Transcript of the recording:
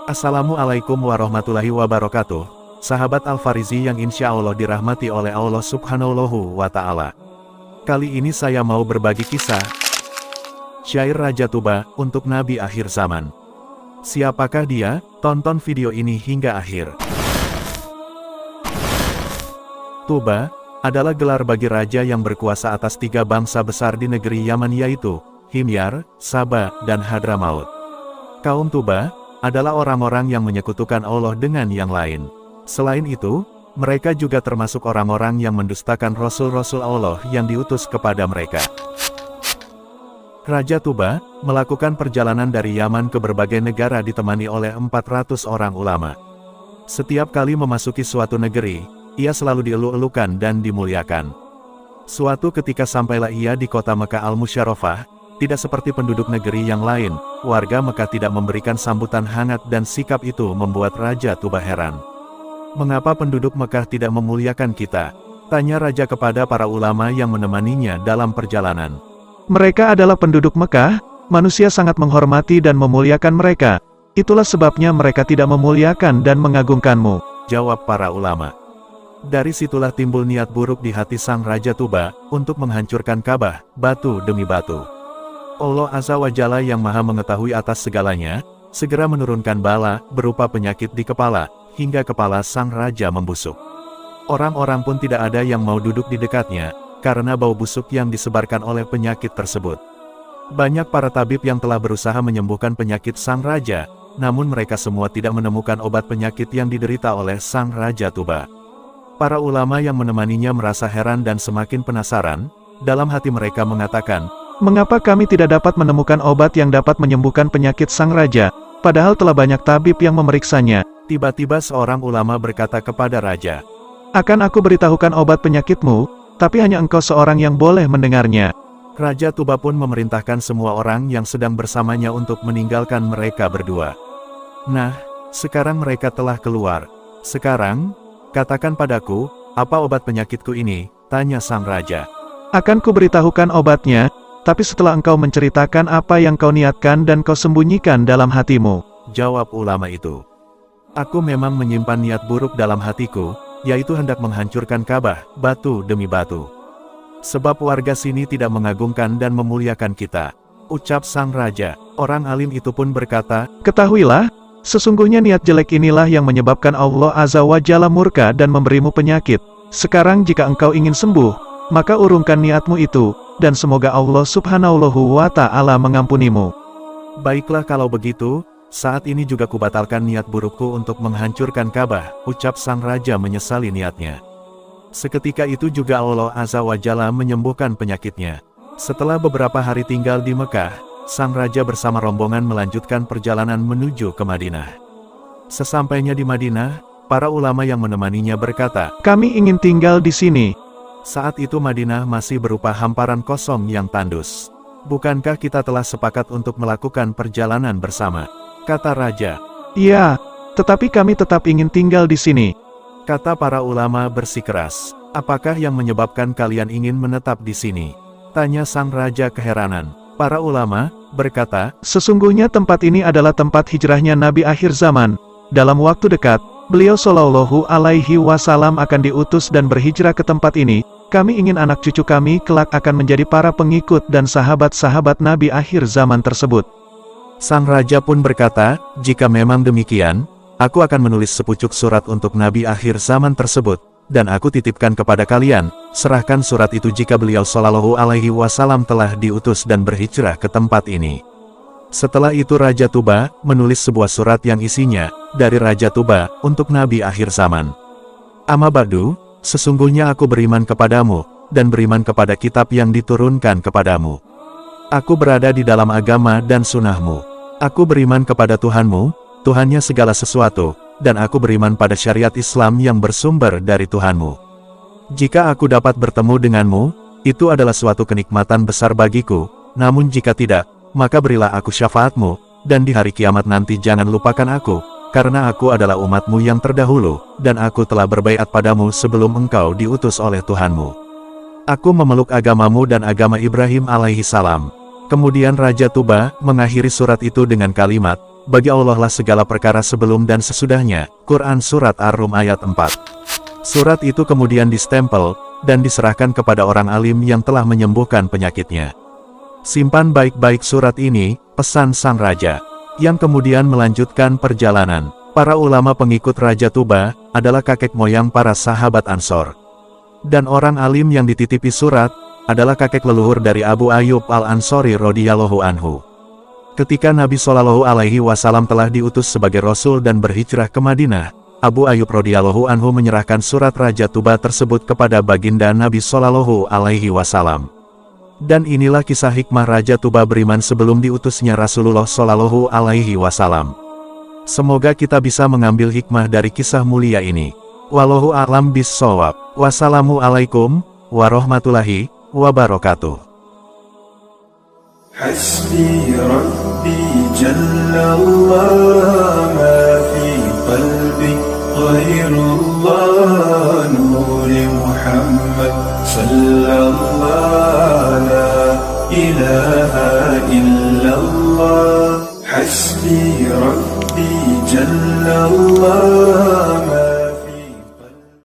Assalamualaikum warahmatullahi wabarakatuh. Sahabat Al-Farizi yang insya Allah dirahmati oleh Allah Subhanahu wa Ta'ala. Kali ini saya mau berbagi kisah syair Raja Tuba untuk Nabi akhir zaman. Siapakah dia? Tonton video ini hingga akhir. Tuba adalah gelar bagi raja yang berkuasa atas 3 bangsa besar di negeri Yaman, yaitu Himyar, Saba, dan Hadramaut. Kaum Tuba adalah orang-orang yang menyekutukan Allah dengan yang lain. Selain itu, mereka juga termasuk orang-orang yang mendustakan Rasul-Rasul Allah yang diutus kepada mereka. Raja Tuba melakukan perjalanan dari Yaman ke berbagai negara ditemani oleh 400 orang ulama. Setiap kali memasuki suatu negeri, ia selalu dielu-elukan dan dimuliakan. Suatu ketika sampailah ia di kota Mekah Al-Musyarrafah. Tidak seperti penduduk negeri yang lain, warga Mekah tidak memberikan sambutan hangat dan sikap itu membuat Raja Tuba heran. Mengapa penduduk Mekah tidak memuliakan kita? Tanya Raja kepada para ulama yang menemaninya dalam perjalanan. Mereka adalah penduduk Mekah, manusia sangat menghormati dan memuliakan mereka. Itulah sebabnya mereka tidak memuliakan dan mengagungkanmu, jawab para ulama. Dari situlah timbul niat buruk di hati sang Raja Tuba untuk menghancurkan Ka'bah, batu demi batu. Allah Azza wa Jalla yang maha mengetahui atas segalanya, segera menurunkan bala berupa penyakit di kepala, hingga kepala sang raja membusuk. Orang-orang pun tidak ada yang mau duduk di dekatnya, karena bau busuk yang disebarkan oleh penyakit tersebut. Banyak para tabib yang telah berusaha menyembuhkan penyakit sang raja, namun mereka semua tidak menemukan obat penyakit yang diderita oleh sang Raja Tuba. Para ulama yang menemaninya merasa heran dan semakin penasaran, dalam hati mereka mengatakan, mengapa kami tidak dapat menemukan obat yang dapat menyembuhkan penyakit sang raja, padahal telah banyak tabib yang memeriksanya? Tiba-tiba seorang ulama berkata kepada raja, akan aku beritahukan obat penyakitmu, tapi hanya engkau seorang yang boleh mendengarnya. Raja Tuba pun memerintahkan semua orang yang sedang bersamanya untuk meninggalkan mereka berdua. Nah, sekarang mereka telah keluar. Sekarang, katakan padaku, apa obat penyakitku ini? Tanya sang raja. Akan ku beritahukan obatnya, tapi setelah engkau menceritakan apa yang kau niatkan dan kau sembunyikan dalam hatimu, jawab ulama itu. Aku memang menyimpan niat buruk dalam hatiku, yaitu hendak menghancurkan Ka'bah, batu demi batu. Sebab warga sini tidak mengagungkan dan memuliakan kita, ucap sang raja. Orang alim itu pun berkata, ketahuilah, sesungguhnya niat jelek inilah yang menyebabkan Allah Azza wa Jalla murka dan memberimu penyakit. Sekarang jika engkau ingin sembuh, maka urungkan niatmu itu, dan semoga Allah Subhanahu wa Ta'ala mengampunimu. Baiklah kalau begitu, saat ini juga kubatalkan niat burukku untuk menghancurkan Ka'bah, ucap sang raja menyesali niatnya. Seketika itu juga Allah Azza wa Jalla menyembuhkan penyakitnya. Setelah beberapa hari tinggal di Mekah, sang raja bersama rombongan melanjutkan perjalanan menuju ke Madinah. Sesampainya di Madinah, para ulama yang menemaninya berkata, kami ingin tinggal di sini. Saat itu Madinah masih berupa hamparan kosong yang tandus. Bukankah kita telah sepakat untuk melakukan perjalanan bersama? Kata raja. Iya, tetapi kami tetap ingin tinggal di sini. Kata para ulama bersikeras. Apakah yang menyebabkan kalian ingin menetap di sini? Tanya sang raja keheranan. Para ulama berkata, sesungguhnya tempat ini adalah tempat hijrahnya Nabi akhir zaman. Dalam waktu dekat, beliau Shallallahu Alaihi Wasallam akan diutus dan berhijrah ke tempat ini. Kami ingin anak cucu kami kelak akan menjadi para pengikut dan sahabat-sahabat Nabi akhir zaman tersebut. Sang raja pun berkata, jika memang demikian, aku akan menulis sepucuk surat untuk Nabi akhir zaman tersebut, dan aku titipkan kepada kalian. Serahkan surat itu jika beliau Shallallahu Alaihi Wasallam telah diutus dan berhijrah ke tempat ini. Setelah itu Raja Tuba menulis sebuah surat yang isinya, dari Raja Tuba, untuk Nabi akhir zaman. Amma ba'du, sesungguhnya aku beriman kepadamu, dan beriman kepada kitab yang diturunkan kepadamu. Aku berada di dalam agama dan sunnahmu. Aku beriman kepada Tuhanmu, Tuhannya segala sesuatu, dan aku beriman pada syariat Islam yang bersumber dari Tuhanmu. Jika aku dapat bertemu denganmu, itu adalah suatu kenikmatan besar bagiku, namun jika tidak, maka berilah aku syafaatmu, dan di hari kiamat nanti jangan lupakan aku, karena aku adalah umatmu yang terdahulu, dan aku telah berbaiat padamu sebelum engkau diutus oleh Tuhanmu. Aku memeluk agamamu dan agama Ibrahim alaihi salam. Kemudian Raja Tuba mengakhiri surat itu dengan kalimat, bagi Allah lah segala perkara sebelum dan sesudahnya. Quran Surat Ar-Rum ayat 4. Surat itu kemudian distempel, dan diserahkan kepada orang alim yang telah menyembuhkan penyakitnya. Simpan baik-baik surat ini, pesan sang raja, yang kemudian melanjutkan perjalanan. Para ulama pengikut Raja Tuba, adalah kakek moyang para sahabat Ansor. Dan orang alim yang dititipi surat, adalah kakek leluhur dari Abu Ayyub Al-Ansori radhiyallahu anhu. Ketika Nabi Shallallahu Alaihi Wasallam telah diutus sebagai Rasul dan berhijrah ke Madinah, Abu Ayyub radhiyallahu anhu menyerahkan surat Raja Tuba tersebut kepada baginda Nabi Shallallahu Alaihi Wasallam. Dan inilah kisah hikmah Raja Tuba beriman sebelum diutusnya Rasulullah Shallallahu Alaihi Wasallam. Semoga kita bisa mengambil hikmah dari kisah mulia ini. Wallahu a'lam bis-shawab. Wassalamualaikum warahmatullahi wabarakatuh. حسبي ربي جل الله ما في قلبي غير الله نور محمد صلى الله لا إله إلا الله حسبي ربي جل الله